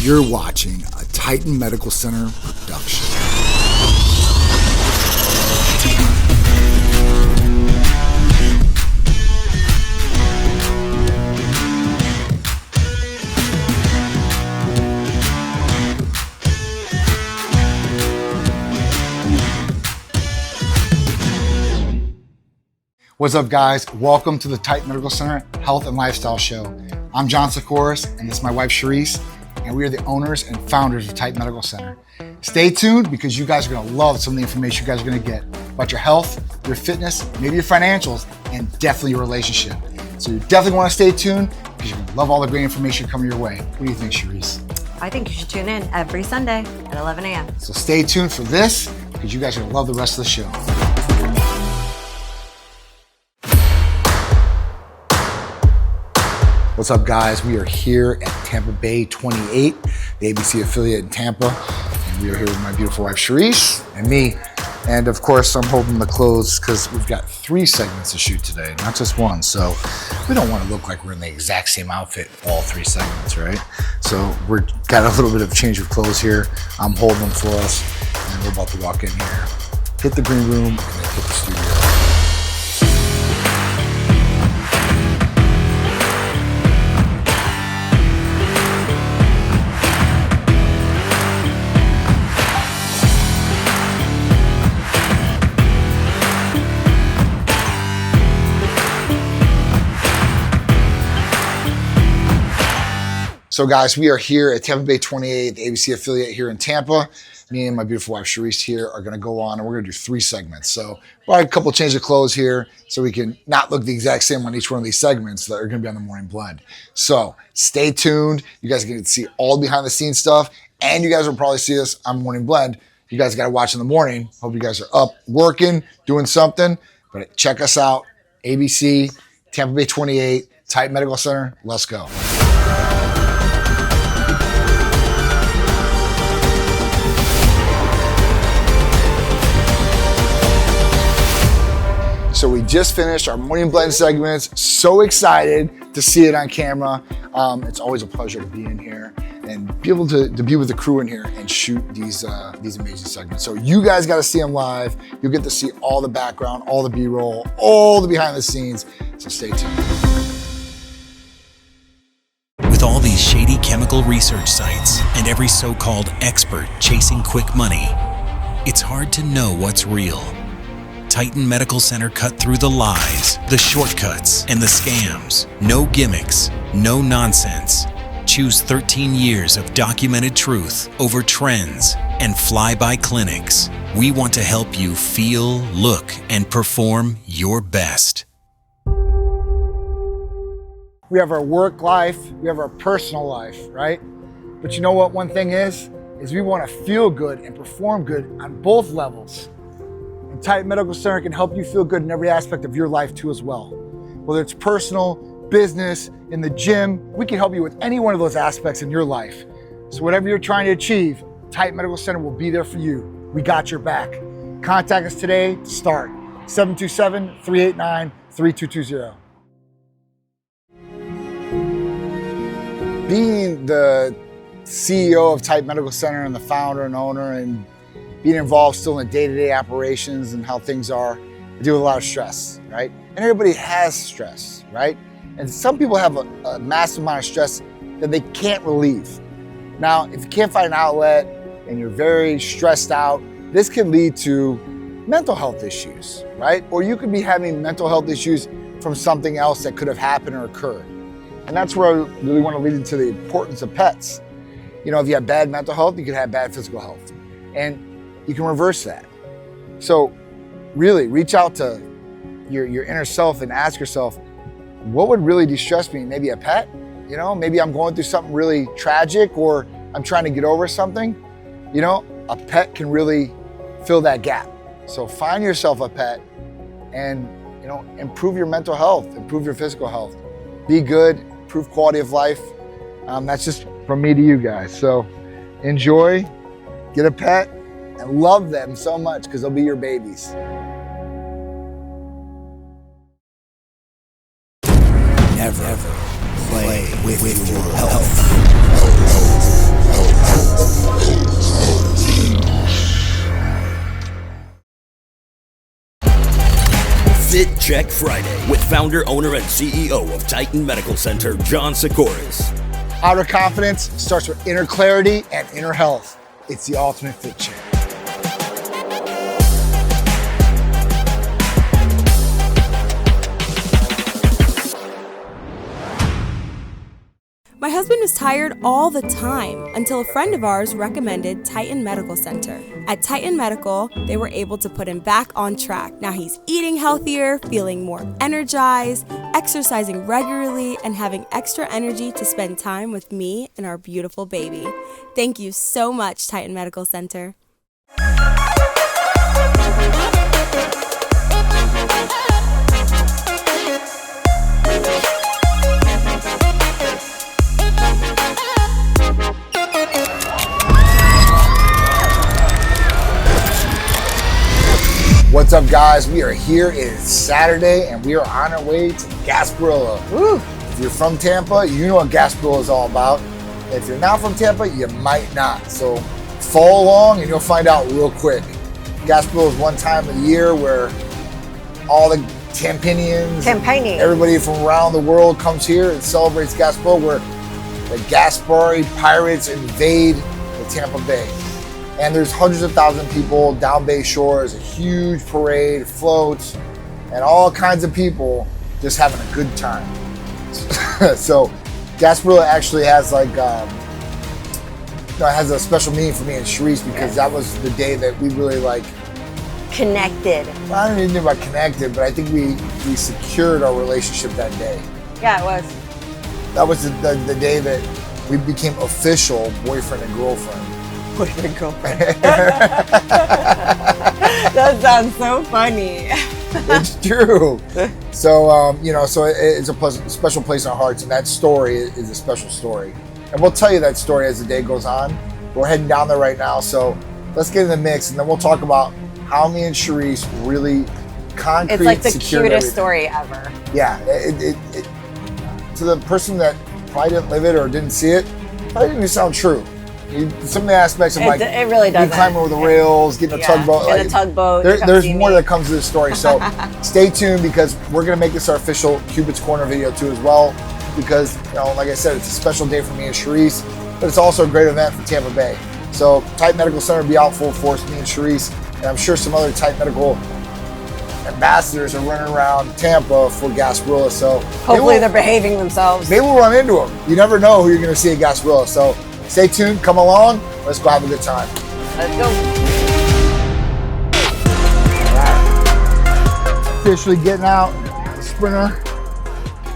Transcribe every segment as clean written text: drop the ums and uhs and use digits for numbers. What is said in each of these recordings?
You're watching a Titan Medical Center production. What's up, guys? Welcome to the Titan Medical Center Health and Lifestyle Show. I'm John Sikoris, and this is my wife, Sharisse, and we are the owners and founders of Titan Medical Center. Stay tuned because you guys are gonna love some of the information you guys are gonna get about your health, your fitness, maybe your financials, and definitely your relationship. So you definitely wanna stay tuned because you're gonna love all the great information coming your way. What do you think, Sharisse? I think you should tune in every Sunday at 11 a.m. So stay tuned for this because you guys are gonna love the rest of the show. What's up, guys? We are here at Tampa Bay 28, the ABC affiliate in Tampa. And we are here with my beautiful wife, Sharisse, and me. And of course, I'm holding the clothes because we've got 3 segments to shoot today, not just one. So we don't want to look like we're in the exact same outfit, all 3 segments, right? So we've got a little bit of a change of clothes here. I'm holding them for us, and we're about to walk in here, hit the green room, and then hit the studio. So guys, we are here at Tampa Bay 28, the ABC affiliate here in Tampa. Me and my beautiful wife, Sharisse, here are gonna go on and we're gonna do 3 segments. So probably a couple of change of clothes here so we can not look the exact same on each one of these segments that are gonna be on the Morning Blend. So stay tuned. You guys are gonna see all behind the scenes stuff, and you guys will probably see us on Morning Blend. You guys gotta watch in the morning. Hope you guys are up, working, doing something, but check us out. ABC, Tampa Bay 28, Titan Medical Center, let's go. So we just finished our Morning Blend segments. So excited to see it on camera. It's always a pleasure to be in here and be able to be with the crew in here and shoot these amazing segments. So you guys got to see them live. You'll get to see all the background, all the B-roll, all the behind the scenes. So stay tuned. With all these shady chemical research sites and every so-called expert chasing quick money, it's hard to know what's real. Titan Medical Center cut through the lies, the shortcuts, and the scams. No gimmicks, no nonsense. Choose 13 years of documented truth over trends and fly-by clinics. We want to help you feel, look, and perform your best. We have our work life, we have our personal life, right? But you know what one thing is we want to feel good and perform good on both levels. And Titan Medical Center can help you feel good in every aspect of your life too as well. Whether it's personal, business, in the gym, we can help you with any one of those aspects in your life. So whatever you're trying to achieve, Titan Medical Center will be there for you. We got your back. Contact us today to start. 727-389-3220. Being the CEO of Titan Medical Center and the founder and owner and being involved still in the day-to-day operations and how things are, I deal with a lot of stress, right? And everybody has stress, right? And some people have a massive amount of stress that they can't relieve. Now, if you can't find an outlet and you're very stressed out, this can lead to mental health issues, right? Or you could be having mental health issues from something else that could have happened or occurred. And that's where I really want to lead into the importance of pets. You know, if you have bad mental health, you could have bad physical health. And you can reverse that. So really reach out to your inner self and ask yourself, what would really de-stress me? Maybe a pet, you know, maybe I'm going through something really tragic or I'm trying to get over something. You know, a pet can really fill that gap. So find yourself a pet and, you know, improve your mental health, improve your physical health. Be good, improve quality of life. That's just from me to you guys. So enjoy, get a pet, and love them so much because they'll be your babies. Never play with your health. Check Friday with founder, owner, and CEO of Titan Medical Center, John Sikoris. Outer confidence starts with inner clarity and inner health. It's the ultimate fit check. My husband was tired all the time until a friend of ours recommended Titan Medical Center. At Titan Medical, they were able to put him back on track. Now he's eating healthier, feeling more energized, exercising regularly, and having extra energy to spend time with me and our beautiful baby. Thank you so much, Titan Medical Center. What's up, guys? We are here. It is Saturday, and we are on our way to Gasparilla. Woo! If you're from Tampa, you know what Gasparilla is all about. If you're not from Tampa, you might not. So follow along, and you'll find out real quick. Gasparilla is one time of the year where all the Tampanians, everybody from around the world comes here and celebrates Gasparilla, where the Gasparilla pirates invade the Tampa Bay. And there's hundreds of thousands of people down Bay Shore. There's a huge parade, floats, and all kinds of people just having a good time. So Gasparilla actually has like, it has a special meaning for me and Sharisse, because that was the day that we really like Connected. Well, I don't even think about connected, but I think we secured our relationship that day. Yeah, it was. That was the day that we became official boyfriend and girlfriend. Boyfriend, girlfriend. That sounds so funny. It's true. So, so it's a special place in our hearts, and that story is a special story. And we'll tell you that story as the day goes on. We're heading down there right now, so let's get in the mix, and then we'll talk about how me and Sharisse really concrete. It's like the cutest everything. Story ever. Yeah, it to the person that probably didn't live it or didn't see it, probably didn't even sound true. Some of the aspects of it really doesn't. Climbing over the rails, getting a tugboat. In a tugboat. There's more that comes to this story. So stay tuned, because we're gonna make this our official Cupid's Corner video too as well. Because like I said, it's a special day for me and Sharisse, but it's also a great event for Tampa Bay. So Titan Medical Center will be out full force, me and Sharisse, and I'm sure some other Titan Medical ambassadors are running around Tampa for Gasparilla. So hopefully they're behaving themselves. They will run into them. You never know who you're gonna see at Gasparilla. So stay tuned, come along, let's go have a good time. Let's go. All right. Officially getting out the Sprinter.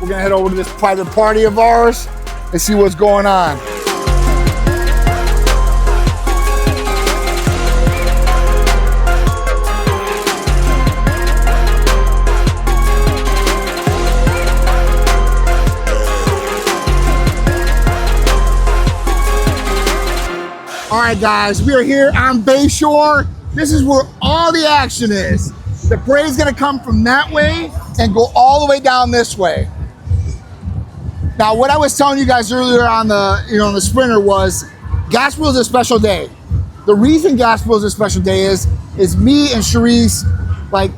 We're gonna head over to this private party of ours and see what's going on. All right, guys, we are here on Bay Shore. This is where all the action is. The parade's gonna come from that way and go all the way down this way. Now, what I was telling you guys earlier on the, on the Sprinter was Gasparilla is a special day. The reason Gasparilla is a special day is me and Sharisse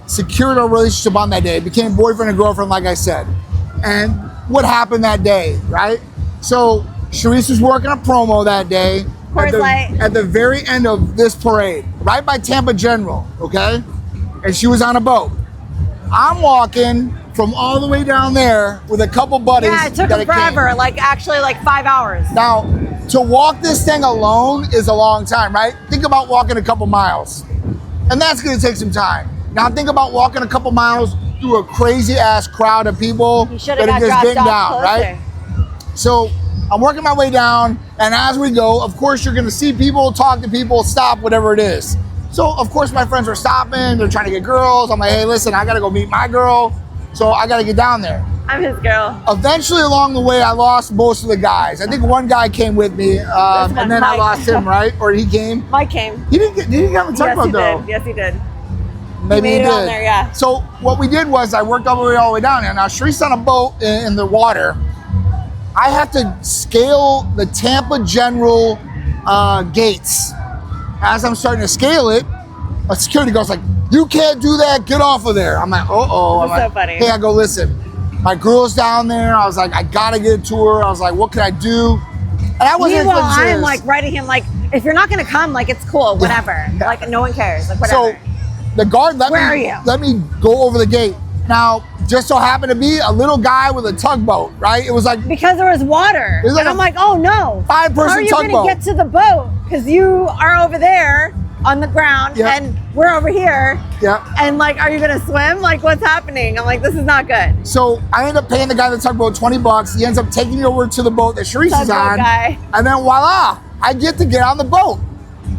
secured our relationship on that day, became boyfriend and girlfriend, like I said. And what happened that day, right? So Sharisse was working a promo that day. At the very end of this parade, right by Tampa General, okay? And she was on a boat. I'm walking from all the way down there with a couple buddies. Yeah, it took them forever, actually 5 hours. Now, to walk this thing alone is a long time, right? Think about walking a couple miles. And that's gonna take some time. Now think about walking a couple miles through a crazy ass crowd of people that are just getting down, right? So I'm working my way down, and as we go, of course, you're gonna see people, talk to people, stop, whatever it is. So, of course, my friends are stopping, they're trying to get girls. I'm like, hey, listen, I gotta go meet my girl, so I gotta get down there. I'm his girl. Eventually, along the way, I lost most of the guys. I think one guy came with me, and then Mike. I lost him, right? Or he came? Mike came. Did he come and talk about though? Yes, he did. Maybe he did. On there, yeah. So what we did was I worked all the way down there. Now, Sharisse on a boat in the water. I have to scale the Tampa General gates. As I'm starting to scale it, a security guard's like, You can't do that. Get off of there. I'm like, uh-oh. I'm That's like, so funny. Hey, I go, listen, my girl's down there. I was like, I gotta get to her. I was like, what can I do? And I wasn't Meanwhile, expecting I'm this. like writing him like, if you're not gonna come, like it's cool, whatever. Yeah. Like no one cares, like So whatever. the guard let Where are you? me go over the gate. Now, just so happened to be a little guy with a tugboat, right? It was like Because there was water. It was like and a I'm like, oh no. 5-person How are you tugboat. gonna get to the boat? Because you are over there on the ground Yeah. and we're over here. Yeah. And like, are you gonna swim? Like what's happening? I'm like, this is not good. So I end up paying the guy in the tugboat $20. He ends up taking me over to the boat that Sharisse is Tugboat on. guy. And then voila, I get to get on the boat.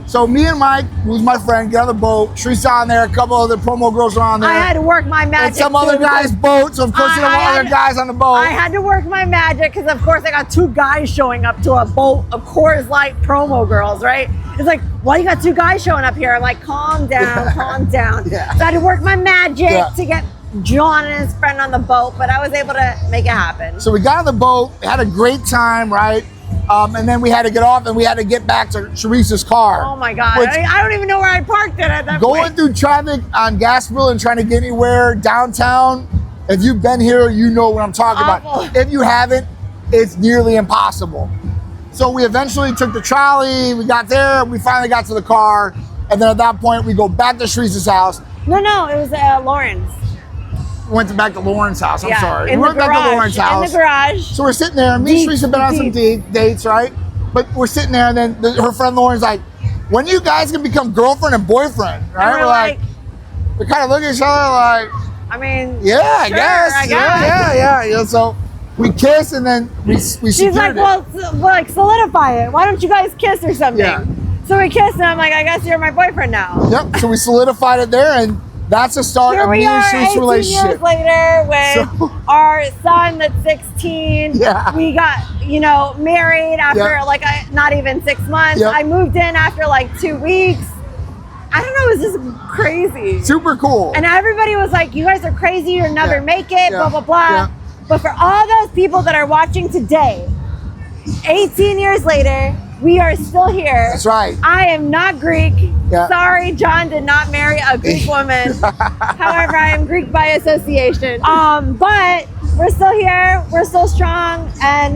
So me and Mike, who's my friend, get on the boat. Sharice's on there, a couple other promo girls are on there. I had to work my magic. and some other too, guy's boat, so of course there were other guys on the boat. I had to work my magic because of course I got 2 guys showing up to a boat of Coors Light promo girls, right? It's like, why you got 2 guys showing up here? I'm like, calm down, calm down. Yeah. So I had to work my magic Yeah. to get John and his friend on the boat, but I was able to make it happen. So we got on the boat, had a great time, right? And then we had to get off and we had to get back to Sharisse's car. Oh my God, Which- I don't even know where I parked it at that Going point. through traffic on Gasparilla and trying to get anywhere downtown, if you've been here, you know what I'm talking Awful. about. If you haven't, it's nearly impossible. So we eventually took the trolley, we got there, we finally got to the car, and then at that point, we go back to Sharisse's house. No, it was Lauren's. We went back to Lauren's house, I'm Yeah, sorry. in We the went back to Lauren's garage. house. In the garage. So we're sitting there, me and Sharisse have been on some dates, right? But we're sitting there, and then her friend Lauren's like, when you guys can become girlfriend and boyfriend, right? And we're like, we kind of look at each other like, I mean, yeah, I sure, guess. I guess. Yeah. So we kiss, and then we She's secured like, it. well, like solidify it. Why don't you guys kiss or something? Yeah. So we kissed, and I'm like, I guess you're my boyfriend now. Yep. So we solidified it there, and that's the start Here of me we and are, Sharisse's 18 relationship. years later, with So- our son that's 16. Yeah. We got, married after Yeah. not even 6 months. Yep. I moved in after like 2 weeks. I don't know, it was just crazy. Super cool. And everybody was like, you guys are crazy, you'll never Yeah. make it, Yeah. blah, blah, blah. Yeah. But for all those people that are watching today, 18 years later, we are still here. That's right. I am not Greek. Yeah. Sorry, John did not marry a Greek woman. However, I am Greek by association. But we're still here, we're still strong, and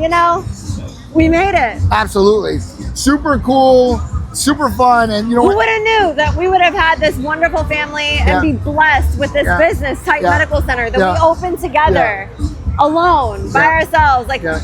we made it. Absolutely. Super cool, super fun, and you know Who what? would have knew that we would have had this wonderful family and Yeah. be blessed with this Yeah. business, Titan Yeah. Medical Center, that Yeah. we opened together, alone, by Yeah. ourselves. Like, Yeah.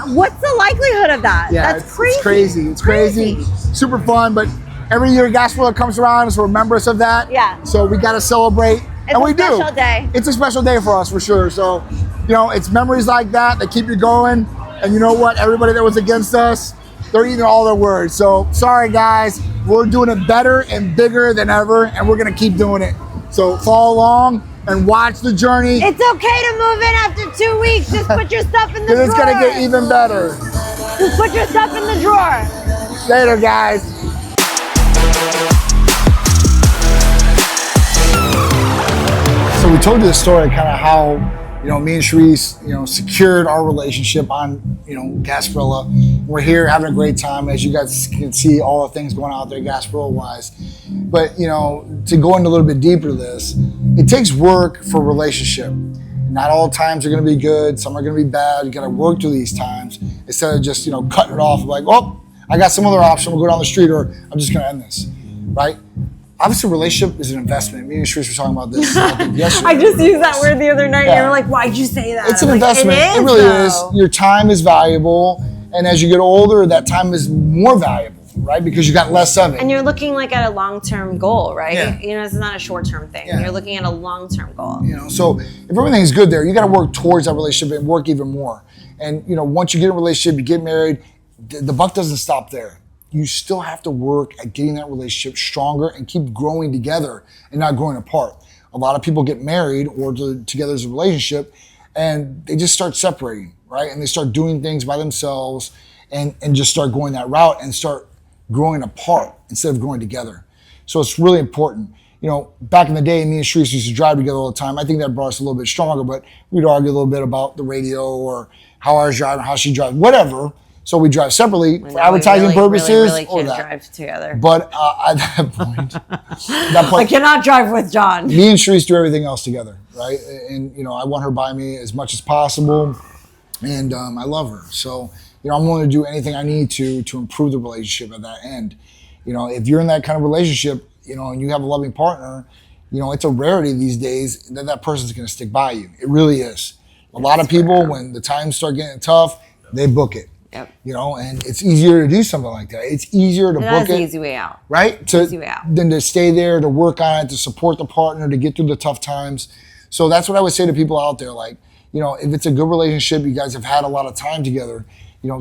what's the likelihood of that? Yeah, That's crazy. It's crazy. Super fun, but every year Gasparilla comes around, so we're members of that. Yeah. So we got to celebrate, It's and a we do. special day. It's a special day for us for sure. So, it's memories like that that keep you going. And you know what? Everybody that was against us, they're eating all their words. So sorry, guys. We're doing it better and bigger than ever, and we're gonna keep doing it. So follow along and watch the journey, It's okay to move in after 2 weeks. Just put your stuff in the because drawer. it's gonna get even better. Just put your stuff in the drawer. Later, guys. So we told you the story, kind of how, me and Sharisse, secured our relationship on, Gasparilla. We're here having a great time, as you guys can see all the things going out there Gasparilla-wise. But, to go into a little bit deeper to this, it takes work for a relationship. Not all times are going to be good. Some are going to be bad. You got to work through these times instead of just, cutting it off like, oh, I got some other option. We'll go down the street, or I'm just going to end this, right? Obviously, a relationship is an investment. Me and Sharisse were talking about this I think, yesterday. I just used that word the other night. Yeah. And you were like, why'd you say that? It's an I'm like, investment. It It really though. is. Your time is valuable, and as you get older, that time is more valuable, right? Because you got less of it. And you're looking at a long-term goal, right? Yeah. This is not a short-term thing. Yeah. You're looking at a long-term goal. So if everything's good there, you got to work towards that relationship and work even more. And once you get in a relationship, you get married, the buck doesn't stop there. You still have to work at getting that relationship stronger and keep growing together and not growing apart. A lot of people get married or together as a relationship, and they just start separating, right? And they start doing things by themselves and just start going that route and start growing apart instead of growing together. So it's really important. Back in the day, me and Sharisse used to drive together all the time. I think that brought us a little bit stronger, but we'd argue a little bit about the radio or how I was driving, how she drives, whatever. So we drive separately No, for advertising we purposes really or can't that. drive together. But at that I point, cannot drive with John. me and Sharisse do everything else together, right? And I want her by me as much as possible, and I love her. So I'm willing to do anything I need to improve the relationship at that end. If you're in that kind of relationship, and you have a loving partner, it's a rarity these days that person's going to stick by you. It really is. A lot of people, when the times start getting tough, they book it. Yep. And it's easier to do something like that. It's easier to book That's it. the easy way out. Right? Easy way out. Than to stay there, to work on it, to support the partner, to get through the tough times. So that's what I would say to people out there. Like, if it's a good relationship, you guys have had a lot of time together,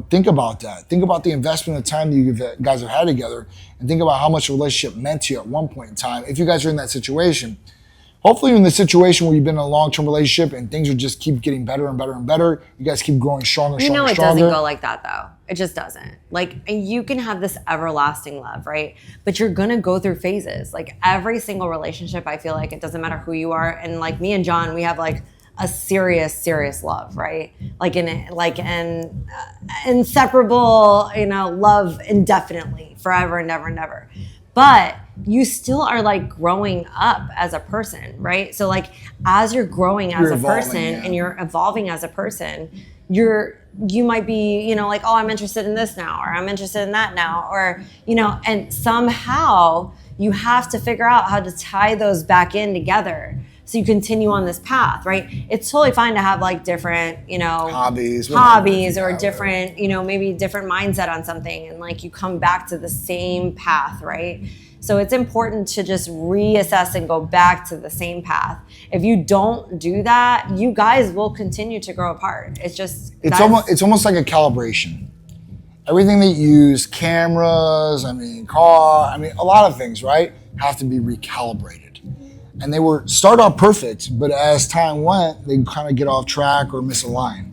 think about that. Think about the investment of time that you guys have had together, and think about how much a relationship meant to you at one point in time. If you guys are in that situation, hopefully you're in the situation where you've been in a long-term relationship and things will just keep getting better and better and better. You guys keep growing stronger, stronger, It stronger. doesn't go like that though. It just doesn't. Like, you can have this everlasting love, right? But you're gonna go through phases. Like, every single relationship, I feel like it doesn't matter who you are. And like me and John, we have like a serious love, right? Like an inseparable, love indefinitely, forever and never and never. But you still are like growing up as a person, right? So like, as you're growing as a person and you're evolving as a person, you might be, like, oh, I'm interested in this now, or I'm interested in that now, or, and somehow you have to figure out how to tie those back in together so you continue on this path, right? It's totally fine to have like different, hobbies or different, maybe different mindset on something, and like you come back to the same path, right? So it's important to just reassess and go back to the same path. If you don't do that, you guys will continue to grow apart. It's almost like a calibration. Everything that you use, cameras, a lot of things, right, have to be recalibrated. And they start off perfect, but as time went, they kind of get off track or misalign.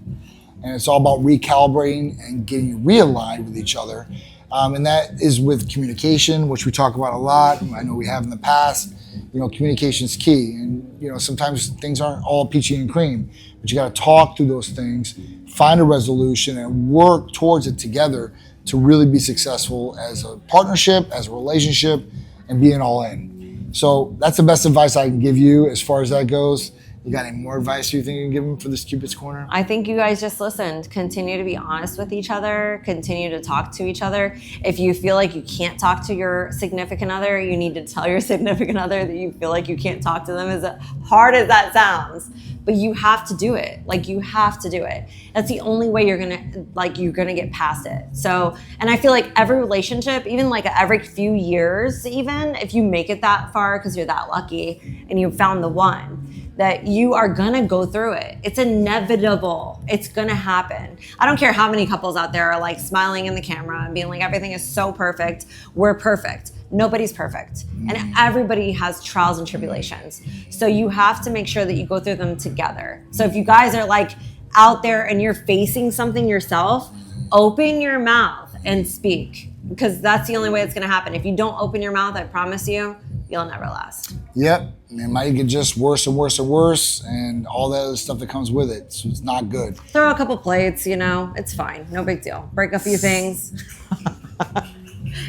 And it's all about recalibrating and getting realigned with each other. And that is with communication, which we talk about a lot. I know we have in the past. Communication is key. And, sometimes things aren't all peachy and cream, but you got to talk through those things, find a resolution, and work towards it together to really be successful as a partnership, as a relationship, and being all in. So that's the best advice I can give you as far as that goes. You got any more advice you think you can give them for this Cupid's Corner? I think you guys just listened. Continue to be honest with each other. Continue to talk to each other. If you feel like you can't talk to your significant other, you need to tell your significant other that you feel like you can't talk to them, as hard as that sounds. But you have to do it. Like, you have to do it. That's the only way you're gonna get past it. So, and I feel like every relationship, even like every few years, even if you make it that far because you're that lucky and you found the one, that you are gonna go through it. It's inevitable. It's gonna happen. I don't care how many couples out there are like smiling in the camera and being like, everything is so perfect. We're perfect. Nobody's perfect. And everybody has trials and tribulations. So you have to make sure that you go through them together. So if you guys are like out there and you're facing something yourself, open your mouth and speak, because that's the only way it's gonna happen. If you don't open your mouth, I promise you, you'll never last. Yep, it might get just worse and worse and worse, and all that other stuff that comes with it. So it's not good. Throw a couple plates, it's fine. No big deal. Break a few things.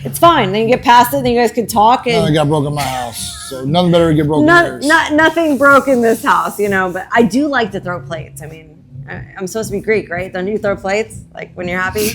It's fine. Then you get past it, then you guys can talk. And Nothing got broke in my house, so nothing better to get broken than yours. Nothing broke in this house, but I do like to throw plates. I mean, I'm supposed to be Greek, right? Don't you throw plates, like, when you're happy?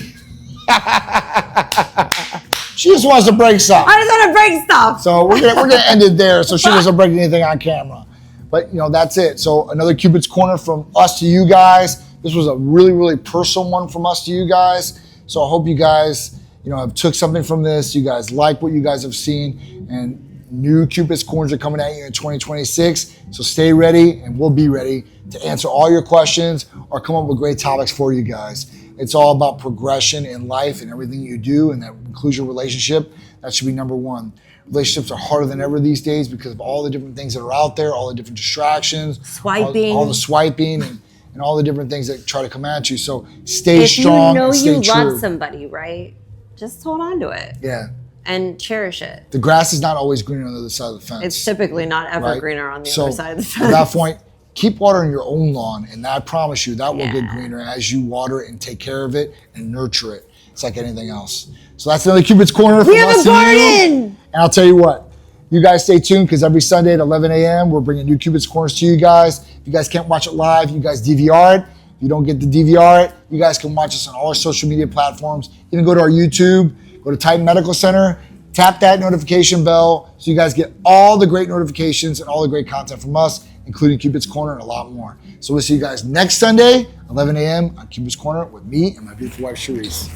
She just wants to break stuff. I just want to break stuff. So we're gonna end it there, so she doesn't break anything on camera. But that's it. So another Cupid's Corner from us to you guys. This was a really, really personal one from us to you guys. So I hope you guys, have took something from this. You guys like what you guys have seen, and new Cupid's Corners are coming at you in 2026. So stay ready, and we'll be ready to answer all your questions or come up with great topics for you guys. It's all about progression in life and everything you do, and that includes your relationship. That should be number one. Relationships are harder than ever these days because of all the different things that are out there, all the different distractions, swiping, all the swiping, and all the different things that try to come at you. So stay strong and stay true. If you love somebody, right, just hold on to it. Yeah. And cherish it. The grass is not always greener on the other side of the fence. It's typically not ever greener on the other side of the fence. At that point, keep watering your own lawn, and I promise you that will get greener as you water it and take care of it and nurture it. It's like anything else. So that's another Cupid's Corner from We have us a and you. garden! And I'll tell you what, you guys stay tuned because every Sunday at 11 a.m. we're bringing new Cupid's Corners to you guys. If you guys can't watch it live, you guys DVR it. If you don't get to DVR it, you guys can watch us on all our social media platforms. Even go to our YouTube, go to Titan Medical Center, tap that notification bell so you guys get all the great notifications and all the great content from us, including Cupid's Corner and a lot more. So we'll see you guys next Sunday, 11 a.m. on Cupid's Corner with me and my beautiful wife, Sharisse.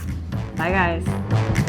Bye, guys.